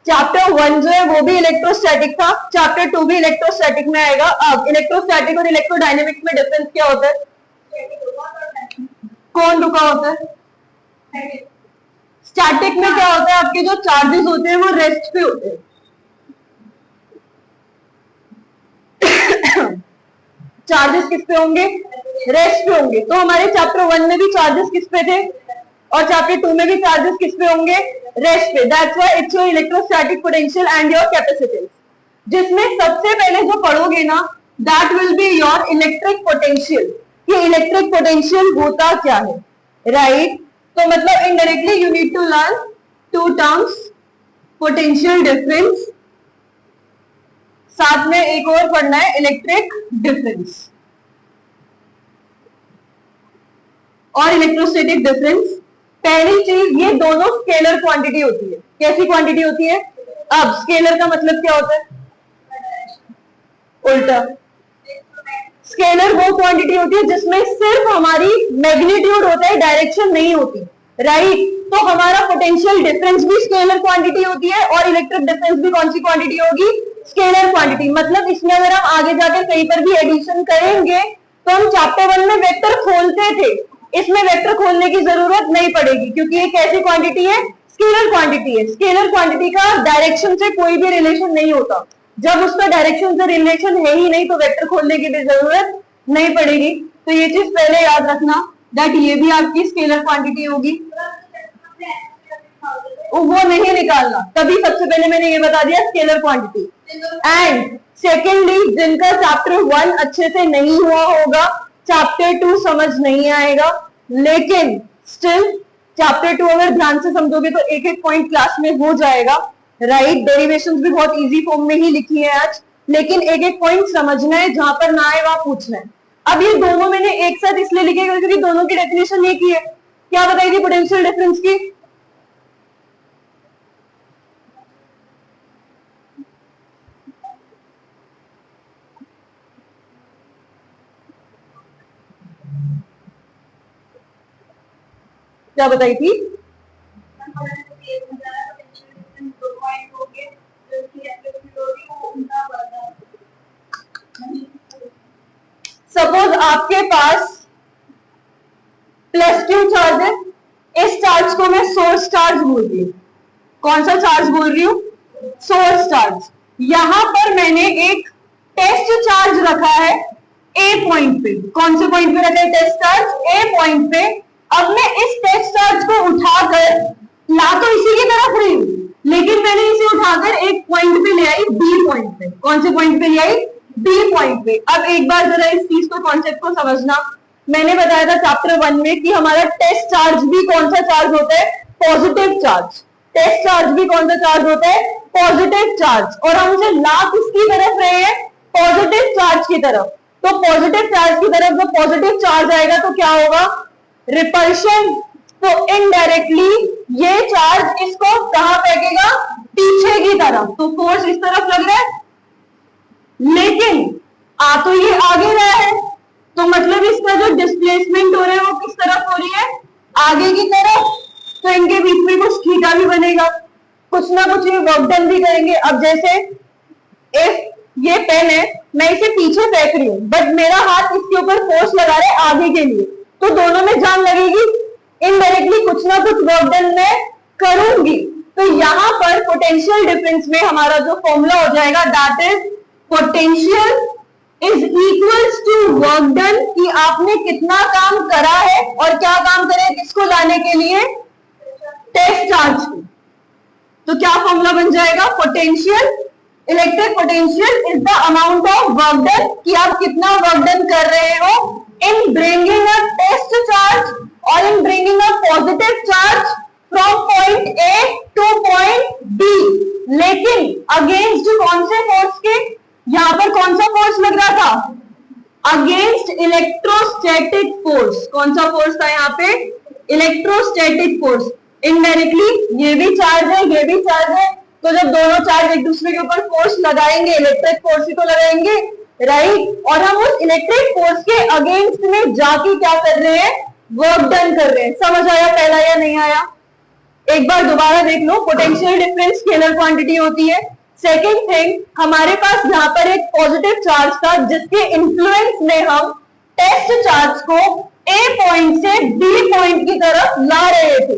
Chapter 1 जो है वो भी इलेक्ट्रोस्टैटिक था, चैप्टर 2 भी इलेक्ट्रोस्टैटिक में आएगा। अब इलेक्ट्रोस्टैटिक और इलेक्ट्रोडायनेमिक्स में डिफरेंस क्या होता है? कौन रुका होता है? स्टैटिक में क्या होता है, आपके जो चार्जेस होते हैं वो रेस्ट पे होते हैं। चार्जेस किस पे होंगे? रेस्ट पे होंगे। तो हमारे चैप्टर 1 में भी चार्जेस किस पे थे और चैप्टर 2 में भी चार्जेस किस पे होंगे? रेस्ट पे। That's why it's your electrostatic potential and your capacitance, जिसमें सबसे पहले जो पढ़ोगे ना that will be your electric potential. ये इलेक्ट्रिक पोटेंशियल होता क्या है, राइट? तो मतलब indirectly you need to learn two terms, potential difference, साथ में एक और पढ़ना है इलेक्ट्रिक डिफरेंस और इलेक्ट्रोस्टैटिक डिफरेंस। पहली चीज, ये दोनों स्केलर क्वांटिटी होती है। कैसी क्वांटिटी होती है? अब स्केलर का मतलब क्या होता है? उल्टा। स्केलर वो क्वांटिटी होती है जिसमें सिर्फ हमारी मैग्नीट्यूड होता है, डायरेक्शन नहीं होती, राइट? तो हमारा पोटेंशियल डिफरेंस भी स्केलर क्वांटिटी होती है और इलेक्ट्रिक डिफरेंस भी कौन सी क्वांटिटी होगी? Scalar quantity. मतलब इसमें अगर हम आगे जाकर कहीं पर भी एडिशन करेंगे तो हम चैप्टर 1 में वेक्टर खोलते थे, इसमें वेक्टर खोलने की जरूरत नहीं पड़ेगी क्योंकि ये कैसी क्वांटिटी है? स्केलर क्वांटिटी है। स्केलर क्वांटिटी का डायरेक्शन से कोई भी रिलेशन नहीं होता। जब उसका डायरेक्शन से रिलेशन है ही नहीं तो वेक्टर खोलने की भी जरूरत नहीं पड़ेगी। तो ये चीज पहले याद रखना दैट ये भी आपकी स्केलर क्वांटिटी होगी। वो नहीं निकालना, तभी सबसे पहले मैंने ये बता दिया स्केलर क्वांटिटी। एंड सेकेंडली, जिनका चैप्टर 1 अच्छे से नहीं हुआ होगा चैप्टर 2 समझ नहीं आएगा, लेकिन स्टिल चैप्टर 2 अगर ध्यान से समझोगे तो एक एक पॉइंट क्लास में हो जाएगा, राइट? डेरिवेशंस भी बहुत इजी फॉर्म में ही लिखी है आज, लेकिन एक एक पॉइंट समझना है, जहां पर ना आए वहां पूछना है। अब ये दोनों मैंने एक साथ इसलिए लिखे क्योंकि दोनों की डेफिनेशन एक ही है। क्या बताई थी पोटेंशियल डिफरेंस की? क्या बताई थी? सपोज आपके पास प्लस क्यू चार्ज है, इस चार्ज को मैं सोर्स चार्ज बोल रही हूँ। कौन सा चार्ज बोल रही हूँ? Source charge. यहां पर मैंने एक टेस्ट चार्ज रखा है ए पॉइंट पे। कौन से पॉइंट पे रखा है टेस्ट चार्ज? ए पॉइंट पे। अब मैं इस टेस्ट चार्ज को उठाकर ला तो इसी की तरफ रही हूं, लेकिन मैंने इसे उठाकर एक पॉइंट पे ले आई, बी पॉइंट पे। कौन से पॉइंट पे ले आई? बी पॉइंट पे। अब एक बार जरा इस चीज को, कॉन्सेप्ट को समझना। मैंने बताया था चैप्टर 1 में कि हमारा टेस्ट चार्ज भी कौन सा चार्ज होता है? Positive charge. टेस्ट चार्ज भी कौन सा चार्ज होता है? Positive charge. और हम उसे ला किसकी तरफ रहे हैं? पॉजिटिव चार्ज की तरफ। तो पॉजिटिव चार्ज की तरफ जब पॉजिटिव चार्ज आएगा तो क्या होगा? रिपल्शन। तो इनडायरेक्टली ये चार्ज इसको कहां फेंकेगा? पीछे की तरफ। तो फोर्स इस तरफ लग रहा है, लेकिन आ तो ये आगे रहा है, तो मतलब इसका जो डिस्प्लेसमेंट हो रहा है वो किस तरफ हो रही है? आगे की तरफ। तो इनके बीच में कुछ थीटा भी बनेगा, कुछ ना कुछ ये वर्क डन भी करेंगे। अब जैसे इफ ये पेन है, मैं इसे पीछे फेंक रही हूं बट मेरा हाथ इसके ऊपर फोर्स लगा रहा है आगे के लिए, तो दोनों में जान लगेगी, इनडायरेक्टली कुछ ना कुछ वर्क डन मैं करूंगी। तो यहां पर पोटेंशियल डिफरेंस में हमारा जो फॉर्मूला हो जाएगा that is potential is equals to work done, कि आपने कितना काम करा है और क्या काम करे किसको लाने के लिए? टेस्ट चार्ज को। तो क्या फॉर्मूला बन जाएगा? Potential, electric potential is the amount of work done, कि आप कितना वर्क डन कर रहे हो in bringing a test charge और in bringing a positive charge from point A to point B. लेकिन अगेंस्ट कौन से फोर्स के? यहां पर कौन सा फोर्स लग रहा था? Against electrostatic force. कौन सा फोर्स था यहाँ पे? Electrostatic force. इनडायरेक्टली ये भी चार्ज है, ये भी चार्ज है, तो जब दोनों चार्ज एक दूसरे के ऊपर फोर्स लगाएंगे, इलेक्ट्रिक फोर्स ही तो लगाएंगे, राइट? और हम उस इलेक्ट्रिक फोर्स के अगेंस्ट में जाके क्या कर रहे हैं? वर्क डन कर रहे हैं। समझ आया पहला या नहीं आया? एक बार दोबारा देख लो, पोटेंशियल डिफरेंस स्केलर क्वांटिटी होती है। सेकेंड थिंग, हमारे पास यहाँ पर एक पॉजिटिव चार्ज था जिसके इन्फ्लुएंस में हम टेस्ट चार्ज को ए पॉइंट से बी पॉइंट की तरफ ला रहे थे,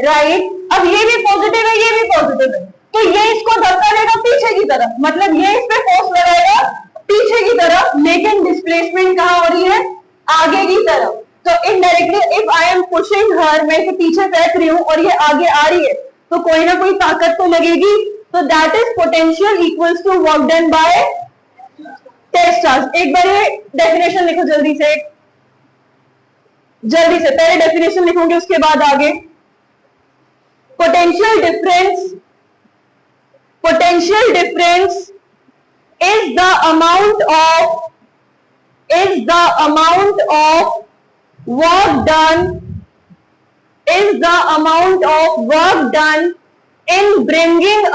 राइट। अब ये भी पॉजिटिव है, ये भी पॉजिटिव है, तो ये इसको धक्का देगा पीछे की तरफ, मतलब ये इस पे फोर्स लगाएगा पीछे की तरफ, लेकिन डिस्प्लेसमेंट कहाँ हो रही है, आगे की तरफ। तो indirectly if I am pushing her, मैं इसे पीछे फेंक रही हूँ और ये आगे आ रही है, तो कोई ना कोई ताकत तो लगेगी। तो that is potential equals to work done by test charge. एक बार ये डेफिनेशन लिखो जल्दी से, पहले डेफिनेशन लिखोगे उसके बाद आगे। Potential difference is the amount of work done in bringing a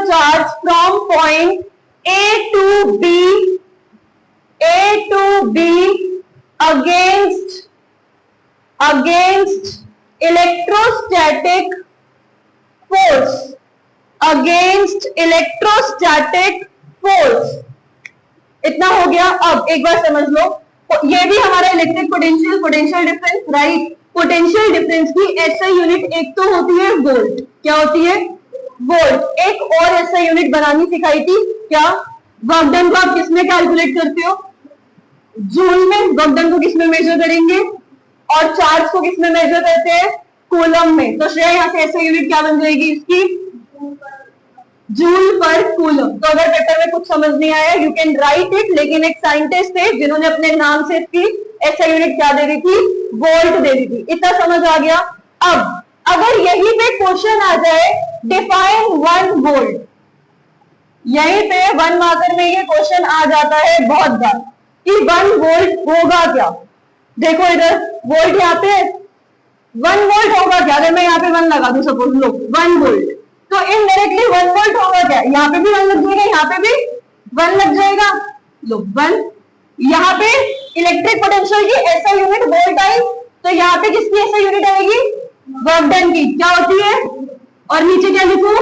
charge from point A to B against electrostatic force। इतना हो गया। अब एक बार समझ लो, ये भी हमारा electric potential difference, right. Potential difference की एसआई यूनिट एक तो होती है वोल्ट, क्या होती है, वोल्ट। एक और एसआई यूनिट बनानी सिखाई थी, क्या, वर्क डन को आप किसमें कैलकुलेट करते हो, जूल में। वर्क डन को किसमें मेजर करेंगे, और चार्ज को किसमें मेजर करते हैं, कूलम में। तो श्रेया यहाँ से एसआई यूनिट क्या बन जाएगी इसकी, जूल पर कूलम। तो अगर पेपर में कुछ समझ नहीं आया यू कैन राइट इट, लेकिन एक साइंटिस्ट थे जिन्होंने अपने नाम से इसकी एसआई यूनिट क्या दे दी थी, वोल्ट दे दी थी। इतना समझ आ गया। अब अगर यहीं पे क्वेश्चन आ जाए डिफाइन 1 वोल्ट, यहीं पे 1 मार्कर में ये क्वेश्चन आ जाता है बहुत बार कि 1 वोल्ट होगा क्या। देखो इधर वोल्ट यहाँ पे 1 वोल्ट होगा क्या, अगर मैं यहाँ पे 1 लगा दूं सपोज, लो 1 वोल्ट, तो इनडायरेक्टली 1 वोल्ट होगा क्या, यहाँ पे भी 1 लग जाएगा, यहाँ पे भी 1 लग जाएगा, लो 1। यहाँ पे इलेक्ट्रिक पोटेंशियल की एसआई यूनिट वोल्ट आई, तो यहाँ पे किसकी एसआई यूनिट आएगी, वर्क डन की, क्या होती है, और नीचे क्या लिखूं,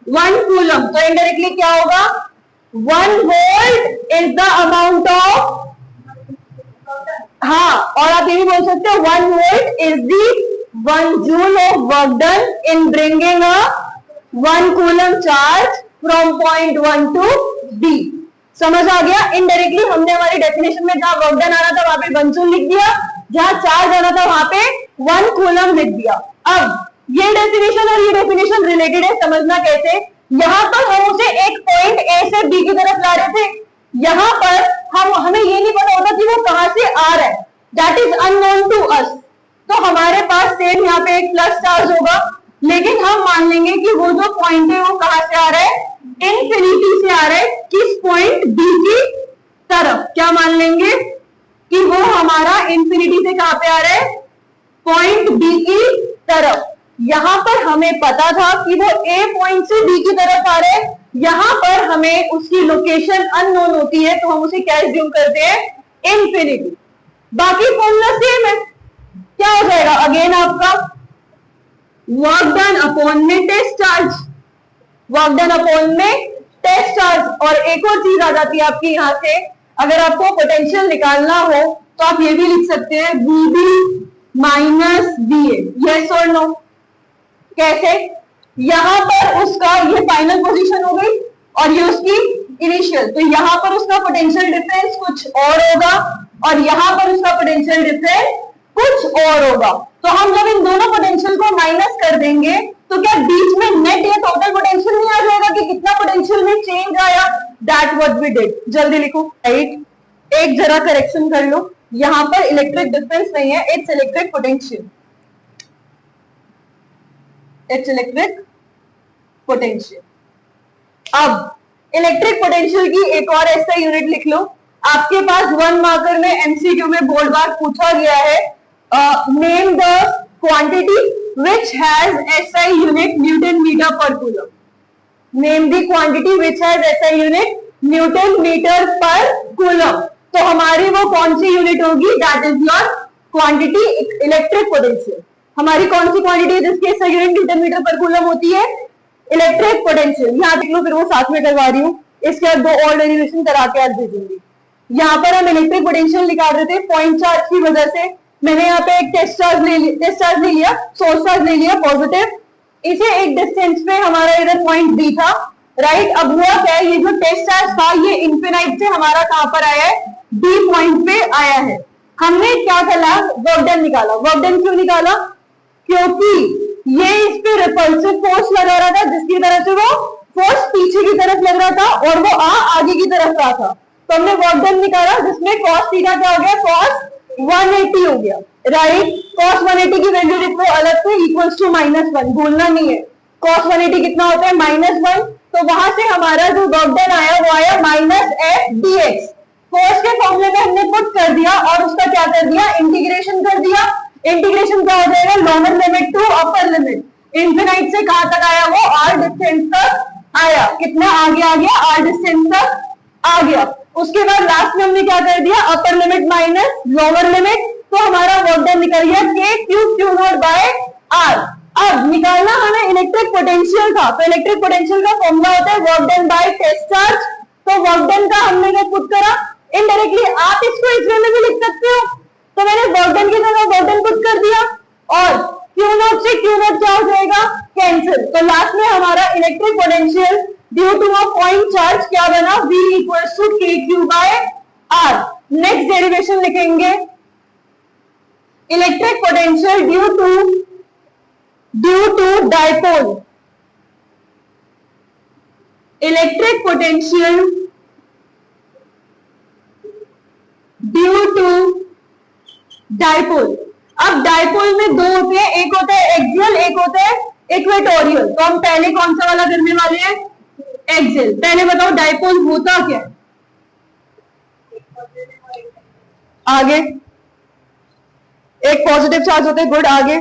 1 कूलम। तो इनडायरेक्टली क्या होगा, 1 volt is the amount of, हाँ, और आप ये भी बोल सकते हो 1 volt is the 1 joule of work done in bringing a 1 coulomb charge from point 1 to B। समझ आ गया। इनडायरेक्टली हमने हमारी डेफिनेशन में जहां वर्क डन आना था वहां पे 1 जूल लिख दिया, जहां चार्ज आना था वहां पे 1 कूलम लिख दिया। अब ये डेफिनेशन और ये डेफिनेशन रिलेटेड है, समझना कैसे। यहाँ पर हम उसे एक पॉइंट A से B की तरफ ला रहे थे, यहाँ पर हमें ये नहीं पता होता कि वो कहां से आ रहा है, that is unknown to us. तो हमारे पास सेम यहाँ पे एक प्लस चार्ज होगा, लेकिन हम मान लेंगे कि वो जो पॉइंट है वो कहां से आ रहा है, इनफिनिटी से आ रहा है, किस पॉइंट B की तरफ। क्या मान लेंगे कि वो हमारा इनफिनिटी से कहां पे आ रहा है, पॉइंट B की तरफ। यहां पर हमें पता था कि वो A पॉइंट से B की तरफ आ रहे हैं, यहां पर हमें उसकी लोकेशन अननोन होती है, तो हम उसे क्या एज्यूम करते हैं, इनफिनिटी। बाकी फॉर्मूला सेम है, क्या हो जाएगा अगेन आपका वर्क डन अपॉन में test charge, work done upon में टेस्ट चार्ज। और एक और चीज आ जाती है आपकी यहां से, अगर आपको पोटेंशियल निकालना हो तो आप ये भी लिख सकते हैं VB माइनस VA, यस और नो। कैसे, यहां पर उसका ये फाइनल पोजीशन हो गई और ये उसकी इनिशियल, तो यहां पर उसका पोटेंशियल डिफरेंस कुछ और होगा और यहां पर उसका पोटेंशियल डिफरेंस कुछ और होगा। तो हम जब इन दोनों पोटेंशियल को माइनस कर देंगे तो क्या बीच में नेट या टोटल पोटेंशियल नहीं आ जाएगा कि कितना पोटेंशियल में चेंज आया, दैट व्हाट वी डिड। जल्दी लिखो, राइट। एक जरा करेक्शन कर लो, यहां पर इलेक्ट्रिक डिफरेंस नहीं है, it's electric potential, it's electric potential. अब इलेक्ट्रिक पोटेंशियल की एक और ऐसा यूनिट लिख लो, आपके पास 1 मार्कर में एमसीक्यू में बोर्ड बार पूछा गया है, name the quantity which has SI unit newton metre per coulomb. Name the quantity which has SI unit newton metre per coulomb. तो हमारी वो कौन सी यूनिट होगी? That is your quantity electric potential. हमारी कौन सी क्वांटिटी है जिसकी SI unit newton metre per coulomb होती है? Electric potential. यहाँ देख लो, फिर वो साथ में करवा रही हूँ, इसके बाद 2 और डेरिवेशन करा के आज भेजूंगी। यहाँ पर हम इलेक्ट्रिक पोटेंशियल निकाल रहे थे पॉइंट चार्ज की वजह से। मैंने यहाँ पे एक टेस्ट चार्ज ले लिया, सोर्स चार्ज ले लिया पॉजिटिव, इसे एक डिस्टेंस पे हमारा इधर पॉइंट डी था, राइट। अब हुआ क्या, ये जो टेस्ट चार्ज था ये इन्फिनाइट से हमारा कहां पर आया है? डी पॉइंट पे आया है। हमने क्या करा? वर्क डन निकाला। वर्क डन क्यों निकाला? क्योंकि ये इस पे रिपल्सिव फोर्स लगा रहा था, जिसकी तरफ से वो फोर्स पीछे की तरफ लग रहा था और वो आगे की तरफ रहा था। तो हमने वर्क डन निकाला, जिसमें cos थीटा क्या हो गया? cos 180 हो गया, राइट। cos 180 की वैल्यू लिख लो अलग से, इक्वल्स टू -1, भूलना नहीं है। cos 180 कितना होता है? -1। तो वहां से हमारा जो वर्क डन आया वो आया -f dx। फोर्स के फॉर्मूले में हमने पुट कर दिया और उसका क्या कर दिया? इंटीग्रेशन कर दिया। इंटीग्रेशन क्या हो जाएगा? Lower limit to upper limit. Infinite से कहां तक आया? वो r डिस्टेंस तक आया। कितना आगे आ गया? r डिस्टेंस तक आ गया। उसके बाद लास्ट में हमने क्या कर दिया? Upper limit minus lower limit. तो हमारा वर्क डन निकल गया k cube q not by r। अब निकालना हमें इलेक्ट्रिक पोटेंशियल था, तो इलेक्ट्रिक पोटेंशियल का फॉर्मूला होता है work done by test charge. तो वर्क डन का हमने क्या पुट करा? इनडायरेक्टली आप इसको इस वे में भी लिख सकते हो, तो मैंने वर्क डन की जगह वर्क डन पुट कर दिया और क्यू नॉट से क्यू नॉट क्या हो जाएगा? कैंसिल। तो लास्ट में हमारा electric potential due to a point charge क्या बना? V equals to k Q by r। Next derivation लिखेंगे, electric potential due to dipole. Electric potential due to dipole. अब डायपोल में 2 होते हैं, एक होता है एक्सियल, एक होता है इक्वेटोरियल। तो हम पहले कौन सा वाला करने वाले हैं? एक्सियल। पहले बताओ डायपोल होता क्या? आगे एक पॉजिटिव चार्ज होता है, गुड। आगे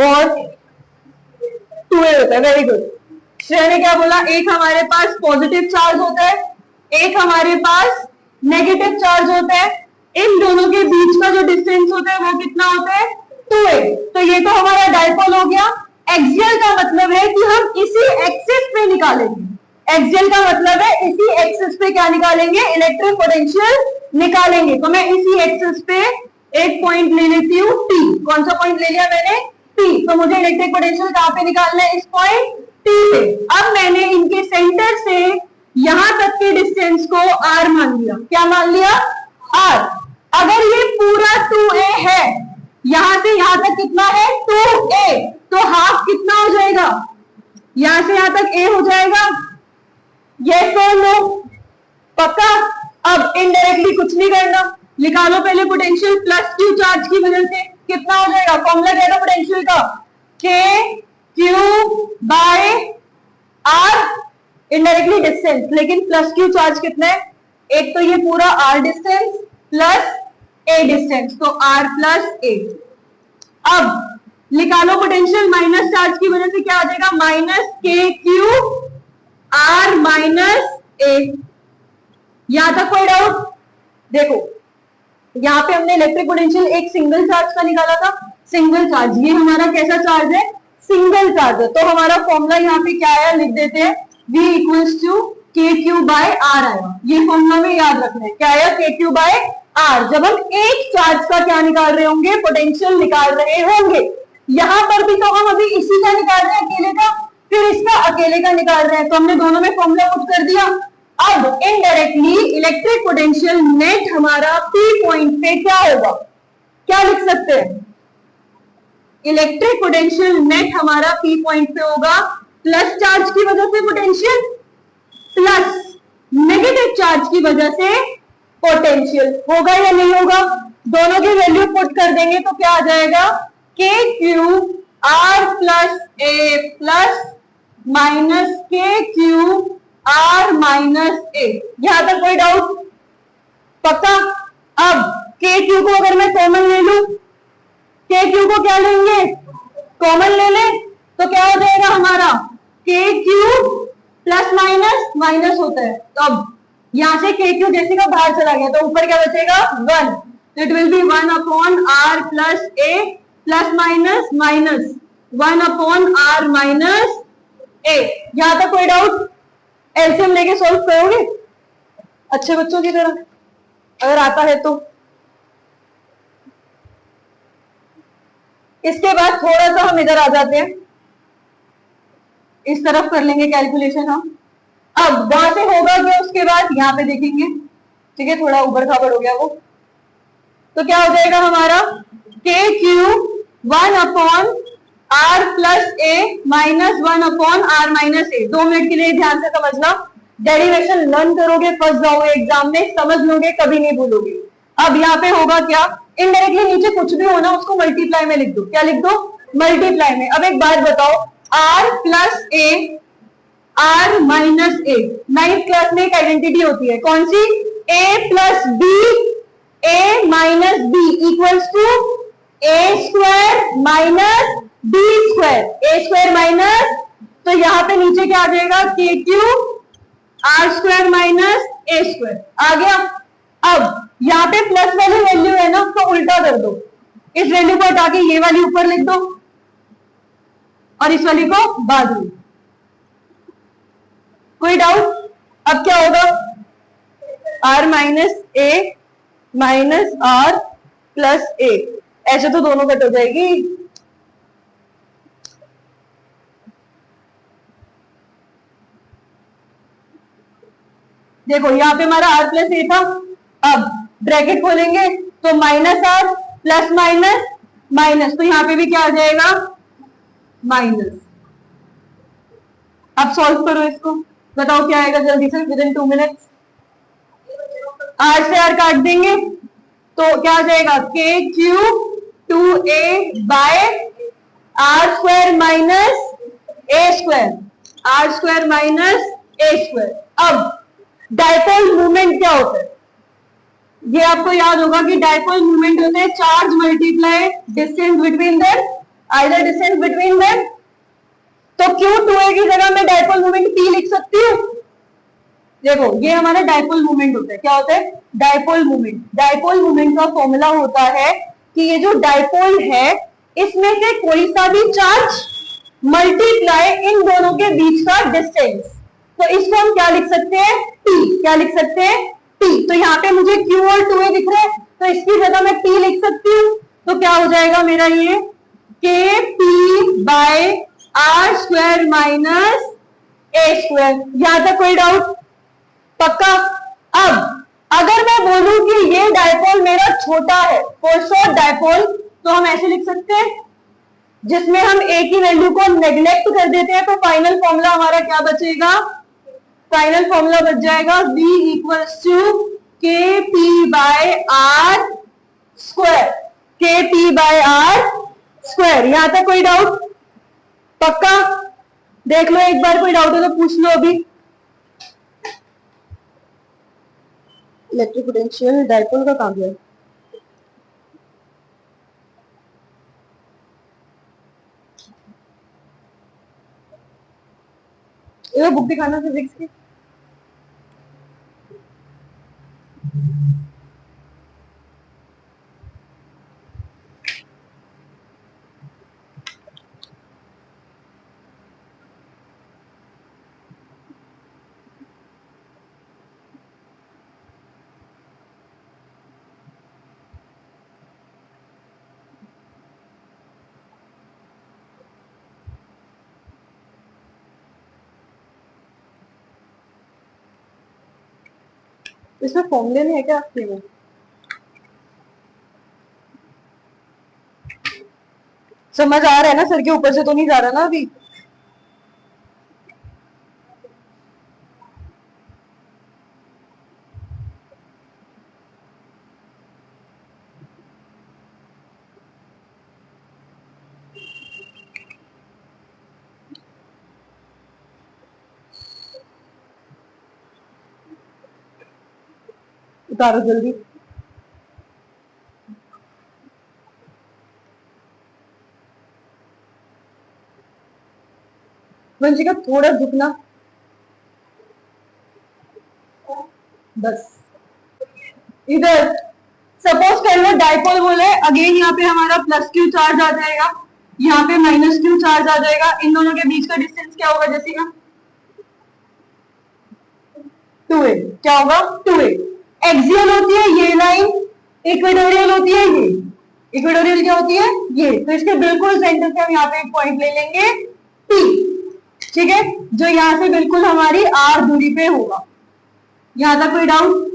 और 2a होता है, वेरी गुड। श्रेया ने क्या बोला? एक हमारे पास पॉजिटिव चार्ज होता है, एक हमारे पास नेगेटिव चार्ज होता है। इन दोनों के बीच का जो डिस्टेंस होता है वो कितना होता है? 2a। तो ये तो हमारा डायपोल हो गया। एक्सियल का मतलब है कि हम इसी एक्सिस पे निकालेंगे। एक्सियल का मतलब है इसी एक्सिस पे क्या निकालेंगे? इलेक्ट्रिक पोटेंशियल निकालेंगे। तो मैं इसी एक्सिस पे एक पॉइंट ले लेती हूँ P। कौन सा पॉइंट ले लिया मैंने? P। तो मुझे इलेक्ट्रिक पोटेंशियल कहां पे निकालना है? इस पॉइंट P पे। अब मैंने इनके सेंटर से यहां तक के डिस्टेंस को r मान लिया। क्या मान लिया? r। अगर ये पूरा 2a है, यहां से यहां तक कितना है? 2a। तो हाफ कितना हो जाएगा? यहां से यहां तक a हो जाएगा। यस और नो? पक्का? अब इनडायरेक्टली कुछ नहीं करना, निकालो पहले पोटेंशियल प्लस क्यू चार्ज की वजह से कितना हो जाएगा? फॉर्मूला क्या था पोटेंशियल का? k Q by r, indirectly distance, लेकिन प्लस क्यू चार्ज कितना है? एक तो ये पूरा r distance plus a distance, तो r प्लस a। अब निकालो पोटेंशियल माइनस चार्ज की वजह से क्या आ जाएगा? Minus k Q r minus a। यहां तक कोई डाउट? देखो यहाँ पे हमने इलेक्ट्रिक पोटेंशियल एक सिंगल चार्ज का निकाला था। सिंगल चार्ज, ये हमारा कैसा चार्ज है? सिंगल चार्ज है। तो हमारा फॉर्मूला यहाँ पे क्या आया? लिख देते हैं, V equals to k Q by r आया। ये फॉर्मूला में याद रखना है, क्या आया? k Q by r। जब हम एक चार्ज का क्या निकाल रहे होंगे? पोटेंशियल निकाल रहे होंगे। यहाँ पर भी तो हम अभी इसी का निकाल रहे हैं, अकेले का, फिर इसका अकेले का निकाल रहे हैं। तो हमने दोनों में फॉर्मूला पुट कर दिया। अब इनडायरेक्टली इलेक्ट्रिक पोटेंशियल नेट हमारा P पॉइंट पे क्या होगा? क्या लिख सकते हैं? इलेक्ट्रिक पोटेंशियल नेट हमारा P पॉइंट पे होगा प्लस चार्ज की वजह से पोटेंशियल प्लस नेगेटिव चार्ज की वजह से पोटेंशियल। होगा या नहीं होगा? दोनों की वैल्यू पुट कर देंगे तो क्या आ जाएगा? k Q r plus a plus minus k Q r minus a। यहां तक कोई डाउट? पक्का? अब k क्यू को अगर मैं कॉमन ले लूं, k क्यू को क्या लेंगे? कॉमन ले लें तो क्या हो जाएगा हमारा? K cube plus minus minus होता है, तो अब यहां से के क्यूब जैसे का बाहर चला गया तो ऊपर क्या बचेगा 1, तो it will be 1 upon are plus A plus minus minus 1 upon are minus A. यहां तक कोई डाउट? एलसीएम लेके सॉल्व करोगे अच्छे बच्चों की तरह, अगर आता है तो। इसके बाद थोड़ा सा हम इधर आ जाते हैं, इस तरफ कर लेंगे कैलकुलेशन हम। अब वहां से होगा क्या उसके बाद यहाँ पे देखेंगे, ठीक है, थोड़ा उबड़ खाबड़ हो गया वो, तो क्या हो जाएगा हमारा k cube 1 upon are plus a minus 1 upon are minus a. 2 minute के लिए ध्यान से समझना, डेरिवेशन लर्न करोगे, फंस जाओगे एग्जाम में, समझ लोगे कभी नहीं भूलोगे। अब यहाँ पे होगा क्या, इनडायरेक्टली नीचे कुछ भी होना उसको मल्टीप्लाई में लिख दो। क्या लिख दो? मल्टीप्लाई में। अब एक बात बताओ, R plus A R minus A, 9th class में एक आइडेंटिटी होती है, कौन सी? A plus B A minus B equals to A square minus B square, A square minus, तो यहां पे नीचे क्या आ जाएगा, के क्यूब आर स्क्वायर माइनस ए स्क्वायर आ गया। अब यहाँ पे प्लस वाली वैल्यू है ना, तो उल्टा कर दो, इस वैल्यू को हटा के ये वाली ऊपर लिख दो और इस वाली को बाद में। कोई डाउट? अब क्या होगा, R minus A minus are plus A, ऐसे तो दोनों कट हो जाएगी। देखो यहाँ पे हमारा आर प्लस ए था, अब ब्रैकेट खोलेंगे तो minus are plus minus minus, तो यहाँ पे भी क्या आ जाएगा माइनस। अब सॉल्व करो इसको, बताओ क्या आएगा जल्दी से, विद इन 2 मिनट्स। आर से आर काट देंगे तो क्या आ जाएगा, के cube 2a by r square minus A square, r square minus A square. अब डायपोल मूवमेंट क्या होता है, ये आपको याद होगा कि डायपोल मूवमेंट होता है charge multiply distance between them, either distance between them. तो Q2a की जगह मैं डायपोल मूवमेंट P लिख सकती हूँ। देखो ये हमारा डायपोल मूवमेंट होता है, क्या होता है डायपोल मूवमेंट। डायपोल मूवमेंट का फॉर्मूला होता है कि ये जो डायपोल है इसमें से कोई सा भी चार्ज मल्टीप्लाई इन दोनों के बीच का डिस्टेंस, तो इसको हम क्या लिख सकते हैं, T। क्या लिख सकते हैं, T। तो यहाँ पे मुझे Q और 2a दिख रहा है, तो इसकी जगह मैं T लिख सकती हूँ। तो क्या हो जाएगा मेरा ये k p by r square minus A square. यहां तक कोई डाउट? पक्का? अब अगर मैं बोलूं कि ये डायपोल मेरा छोटा है, फॉर शॉर्ट डायपोल, तो हम ऐसे लिख सकते हैं, जिसमें हम ए की वैल्यू को नेग्लेक्ट कर देते हैं, तो फाइनल फॉर्मूला हमारा क्या बचेगा, फाइनल फॉर्मूला बच जाएगा V इक्वल्स टू के पी बाय आर स्क्वायर, के पी बाय आर स्क्वायर। यहां तक कोई डाउट? पक्का? देख लो एक बार, कोई डाउट है तो पूछ लो अभी। इलेक्ट्रिक पोटेंशियल डायपोल का काम है। ये बुक दिखाना फिजिक्स की। इसमें फॉर्मूले नहीं है क्या आपके में? समझ आ रहा है ना, सर के ऊपर से तो नहीं जा रहा ना अभी? उतारो जल्दी। वंशिका थोड़ा झुकना, बस इधर। सपोज कर लो डाइपोल बोले, अगेन यहाँ पे हमारा प्लस क्यू चार्ज आ जाएगा, यहाँ पे माइनस क्यू चार्ज आ जाएगा। इन दोनों के बीच का डिस्टेंस क्या होगा जैसिका? 2a। क्या होगा? 2a। एक्सियल होती है ये लाइन, इक्वेटोरियल होती है ये। इक्वेटोरियल क्या होती है? ये। तो इसके बिल्कुल सेंटर से हम यहाँ पे एक पॉइंट ले लेंगे P, ठीक है, जो यहाँ से बिल्कुल हमारी r दूरी पे होगा। यहां तक कोई डाउट?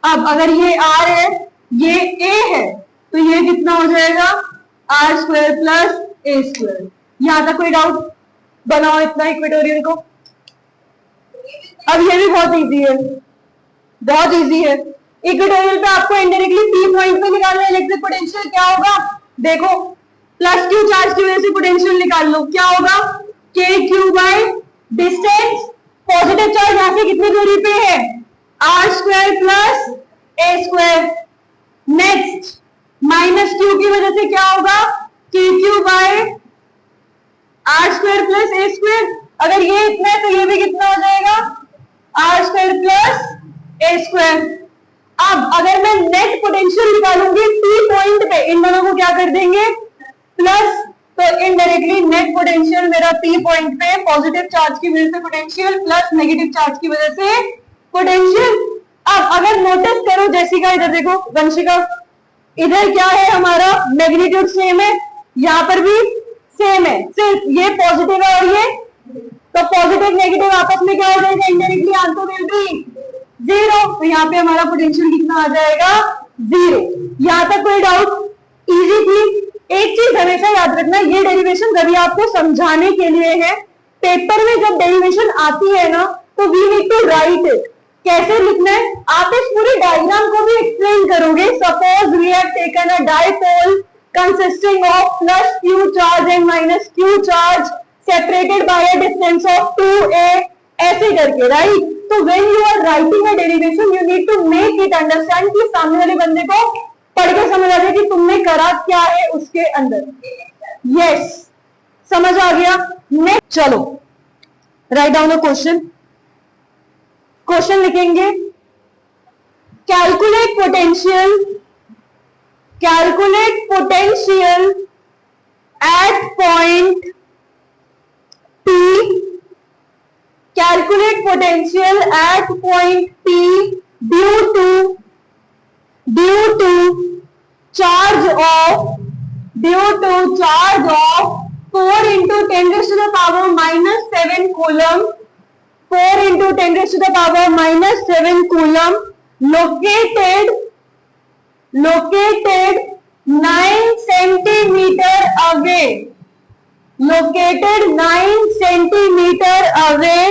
अब अगर ये r है, ये a है, तो ये कितना हो जाएगा? r square plus a square. यहां तक कोई डाउट? बनाओ इतना इक्वेटोरियल को। अब ये भी बहुत इजी है, बहुत इजी है। इक्वेटोरियल पे आपको इनडायरेक्टली P पॉइंट पे निकालना है इलेक्ट्रिक पोटेंशियल। क्या होगा? देखो, प्लस क्यू चार्ज की वजह से पोटेंशियल निकाल लो। क्या होगा? K q by distance. Positive charge यहां से कितनी दूरी पे है? R square plus a square. Next, minus q की वजह से क्या होगा? K q by r square plus a square. अगर ये इतना है तो ये भी कितना हो जाएगा? R square plus a square. अब अगर मैं नेट पोटेंशियल निकालूंगी P पॉइंट पे, इन दोनों को क्या कर देंगे? प्लस। तो इनडायरेक्टली नेट पोटेंशियल मेरा P पॉइंट पे पॉजिटिव चार्ज की वजह से पोटेंशियल प्लस नेगेटिव चार्ज की वजह से पोटेंशियल। अब अगर नोटिस करो जैसिका, इधर देखो वंशिका, इधर क्या है हमारा? मैग्नीट्यूड सेम है, यहाँ पर भी सेम है, सिर्फ ये पॉजिटिव है और ये, तो पॉजिटिव नेगेटिव आपस में क्या हो जाएगा? Indirectly answer will be 0। तो यहाँ पे हमारा पोटेंशियल कितना आ जाएगा? 0। यहां तक कोई डाउट? इजी थी। एक चीज हमेशा याद रखना, ये डेरिवेशन कभी आपको समझाने के लिए है। पेपर में जब डेरिवेशन आती है ना, तो we need to write it. कैसे लिखना है? आप इस पूरे डायग्राम को भी एक्सप्लेन करोगे। Suppose we have taken a dipole consisting of plus q charge and minus q charge separated by a distance of 2a, ऐसे करके, राइट? तो when you are writing a derivation you need to make it understand कि सामने वाले बंदे को पढ़ के समझ आ जाए कि तुमने करा क्या है उसके अंदर। यस, समझ आ गया? नेक्स्ट चलो, write down a question. Question लिखेंगे, calculate potential at point P. Calculate potential at point P due to charge of 4 into 10 raised to the power minus 7 coulomb. 4 into 10 raised to the power minus 7 coulomb located 9 centimeter away. Located 9 centimeter away.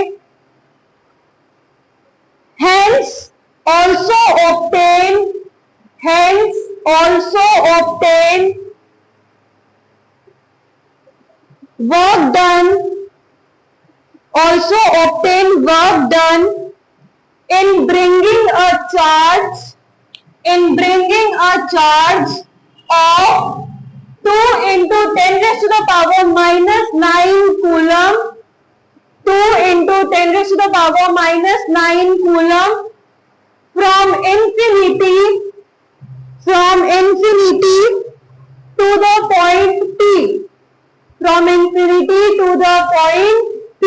Hence also obtain work done in bringing a charge of 2 into 10 raised to the power minus 9 coulomb. 2 into 10 raised to the power minus 9 coulomb from infinity to the point P. From infinity to the point P.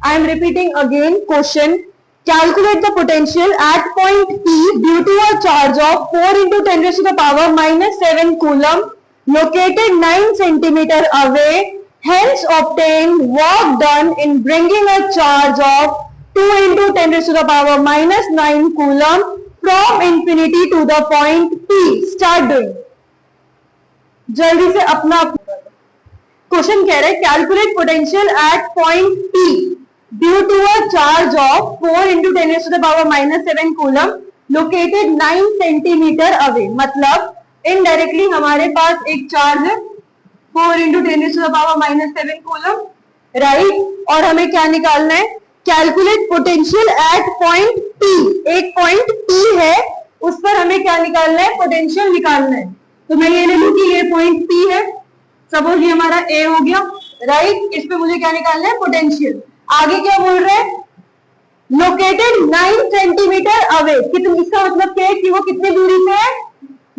I am repeating again question. Calculate the potential at point P due to a charge of 4 into 10 raised to the power minus 7 coulomb located 9 centimeter away. Hence obtain work done in bringing a charge of 2 into 10 raised to the power minus 9 coulomb from infinity to the point P. Start doing. जल्दी से अपना question कह रहे हैं, calculate potential at point P due to a charge of 4 into 10 raised to the power minus 7 coulomb located 9 centimetre away. मतलब indirectly हमारे पास एक charge है 4 into 10 raised to the power minus 7 coulomb, right? और हमें क्या निकालना है? Calculate potential at point P। एक पॉइंट P है, उस पर हमें क्या निकालना है? पोटेंशियल निकालना है। तो मैं ये ले लूं कि ये पॉइंट P है, सपोज ये हमारा A हो गया, राइट। इस पे मुझे क्या निकालना है, पोटेंशियल। आगे क्या बोल रहे हैं, लोकेटेड 9 सेंटीमीटर अवे, कितनी, इसका मतलब क्या है कि वो कितनी दूरी पे है,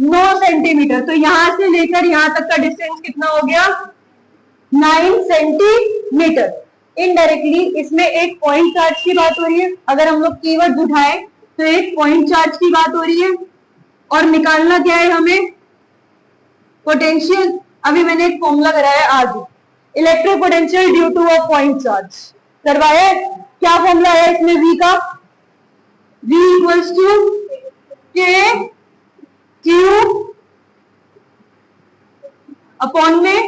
9 सेंटीमीटर। तो यहां से लेकर यहां तक का डिस्टेंस कितना हो गया, 9 सेंटीमीटर। इनडायरेक्टली इसमें एक पॉइंट चार्ज की बात हो रही है, अगर हम लोग कीवर्ड उठाए तो एक पॉइंट चार्ज की बात हो रही है, और निकालना क्या है हमें, पोटेंशियल। अभी मैंने एक फॉर्मूला कराया आज, electric potential due to a point charge करवाया है। क्या फॉर्मूला है इसमें, V का, V equals to k q upon में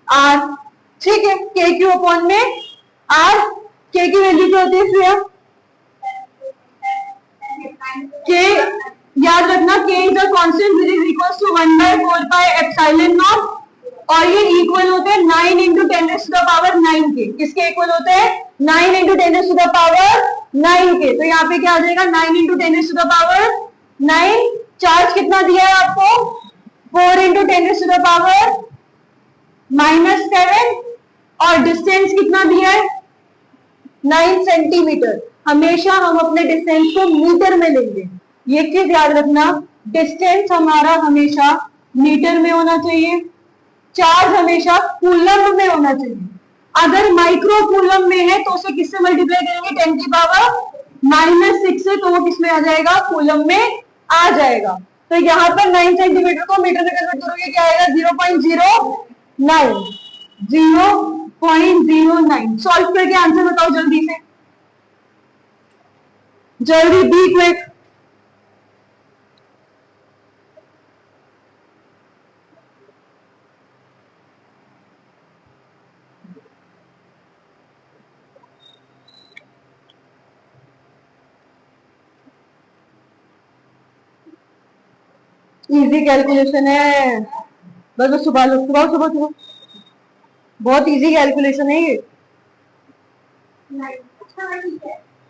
R। ठीक है, के क्यू अपॉन में R। के की वैल्यू क्या होती है श्रेया, के याद रखना, k is a constant which is equals to 1/4 और ये इक्वल होते हैं 9 इंटू 10⁻⁹ के। किसके इक्वल होते हैं, 9 इंटू 10⁻⁹ के। तो यहाँ पे क्या आ जाएगा, 9 इंटू 10⁻⁹। चार्ज कितना दिया है आपको, 4 इंटू 10⁻⁻⁷, और डिस्टेंस कितना दिया है, 9 सेंटीमीटर। हमेशा हम अपने डिस्टेंस को मीटर में लेंगे, ये चीज याद रखना, डिस्टेंस हमारा हमेशा मीटर में होना चाहिए, चार्ज हमेशा कूलम में होना चाहिए। अगर माइक्रो कूलम में है तो उसे किससे मल्टीप्लाई करेंगे, 10⁻⁻�6 से, तो वो किसमें आ जाएगा, कूलम में आ जाएगा। तो यहाँ पर 9 सेंटीमीटर को मीटर में कन्वर्ट करोगे, क्या आएगा, 0.09। 0.09 सॉल्व करके आंसर बताओ जल्दी से, जल्दी, बी क्विक। इजी कैलकुलेशन है, बस बस सुबह लो, सुबह सुबह सुबह, बहुत इजी कैलकुलेशन है ये।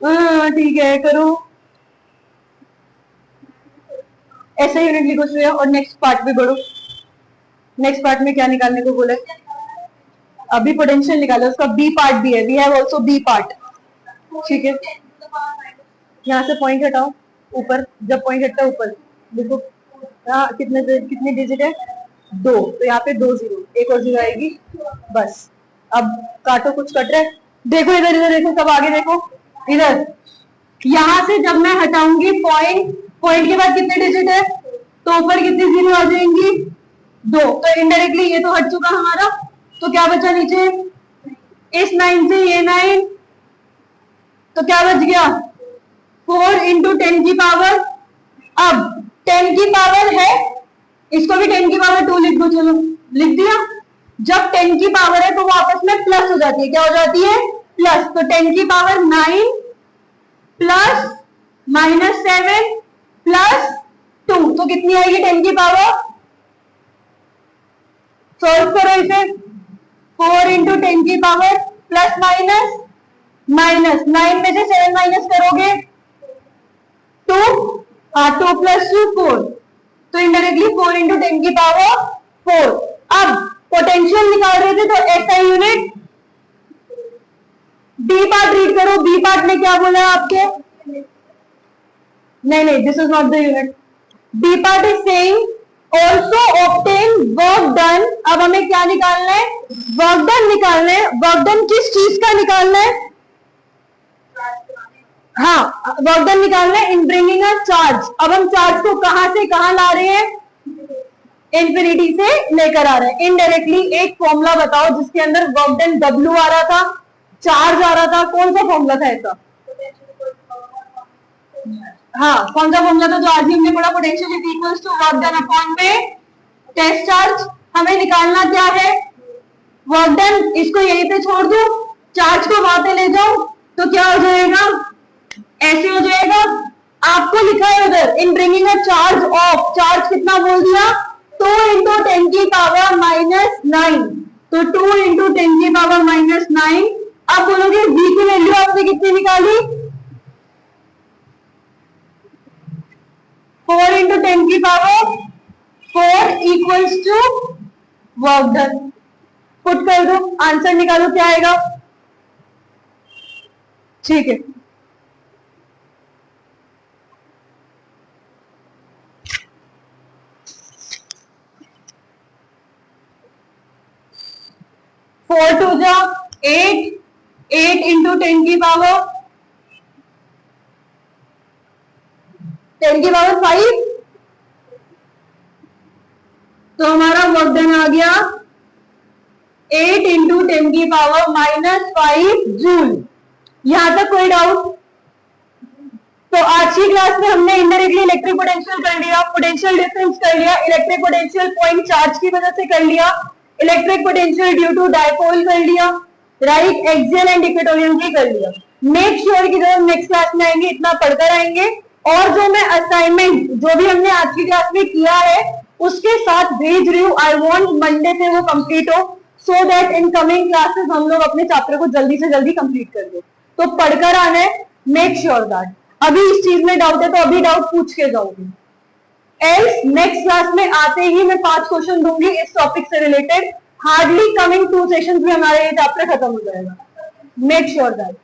हाँ ठीक है, करो, ऐसा यूनिट लिखो श्रेया, और नेक्स्ट पार्ट पे बढ़ो। नेक्स्ट पार्ट में क्या निकालने को बोले, अभी पोटेंशियल निकालो, उसका बी पार्ट भी है, we have also B part. ठीक है, यहाँ से पॉइंट हटाओ, ऊपर जब पॉइंट हटता है ऊपर देखो, हाँ कितने डिजिट है, 2, तो यहाँ पे 2 जीरो, एक और जीरो आएगी, बस। अब काटो, कुछ कट रहा है, देखो इधर, इधर देखो, सब आगे देखो, इधर। यहां से जब मैं हटाऊंगी पॉइंट, पॉइंट के बाद कितने डिजिट है, तो ऊपर कितनी जीरो आ जाएंगी, 2। तो इनडायरेक्टली ये तो हट चुका हमारा, तो क्या बचा नीचे, इस 9 से ये 9, तो क्या बच गया, 4 इंटू 10 की पावर। अब 10 की पावर है, इसको भी 10 की पावर 2 लिख दो, चलो लिख दिया। जब 10 की पावर है तो वो आपस में प्लस हो जाती है, क्या हो जाती है, प्लस। तो 10 की पावर 9 प्लस -7 प्लस 2, तो कितनी आएगी 10 की पावर, सॉल्व करो इसे, 4 इंटू 10 की पावर प्लस माइनस माइनस, 9 में से 7 माइनस करोगे 2, हाँ 2 प्लस 2 4, तो इनडायरेक्टली 4 इंटू 10 की पावर 4। अब पोटेंशियल निकाल रहे थे तो ऐसा यूनिट, बी पार्ट रीड करो, बी पार्ट में क्या बोला है आपके, नहीं नहीं, this is not the unit. B part is saying also obtain work done. अब हमें क्या निकालना है, वर्क डन निकालना है। वर्क डन किस चीज का निकालना है, हाँ वर्क डन निकालना है इन ब्रिंगिंग अ चार्ज। अब हम चार्ज को कहां से कहां ला रहे हैं, इंफिनिटी से लेकर आ रहे हैं। इनडायरेक्टली एक फॉर्मूला बताओ जिसके अंदर वर्क डन W आ रहा था, चार्ज आ रहा था, कौन सा फॉर्मूला था ऐसा, हाँ कौन सा फॉर्मूला था जो आज ही हमने पढ़ा, potential is equals to work done upon में टेस्ट चार्ज। हमें निकालना क्या है, वर्क डन, इसको यहीं पे छोड़ दो, चार्ज को वहां पे ले जाओ, तो क्या हो जाएगा, ऐसे हो जाएगा। आपको लिखा है उधर इन bringing a charge of, charge कितना बोल दिया, 2 इंटू 10 की पावर -9, तो 2 इंटू 10 की पावर -9। अब बोलोगे v की वैल्यू आपने कितनी निकाली, 4 इंटू 10 की power 4 equals to work done. Put कर दो, आंसर निकालो क्या आएगा। ठीक है, फोर टू जा 8, 8 इंटू 10 की पावर 5, तो हमारा वर्क डन आ गया 8 इंटू 10 की पावर-5 जूल। यहां तक कोई डाउट? तो आज की क्लास में हमने इनडायरेक्टली इलेक्ट्रिक पोटेंशियल कर लिया, पोटेंशियल डिफरेंस कर लिया, इलेक्ट्रिक पोटेंशियल पॉइंट चार्ज की वजह से कर लिया, electric potential due to dipole कर लिया, राइट, एक्सियल एंड इक्वेटोरियल की कर लिया। मेक श्योर कि जब हम नेक्स्ट क्लास में आएंगे इतना पढ़कर आएंगे, और जो मैं असाइनमेंट जो भी हमने आज की क्लास में किया है उसके साथ भेज रही हूँ, आई वॉन्ट मंडे से वो कंप्लीट हो, so that in coming classes हम लोग अपने चैप्टर को जल्दी से जल्दी कंप्लीट कर दे। तो पढ़कर आना है, मेक श्योर दैट। अभी इस चीज में डाउट है तो अभी डाउट पूछ के जाओगे, एल्स नेक्स्ट क्लास में आते ही मैं 5 क्वेश्चन दूंगी इस टॉपिक से रिलेटेड। हार्डली कमिंग 2 सेशंस में हमारे ये चैप्टर खत्म हो जाएगा, मेक श्योर दैट।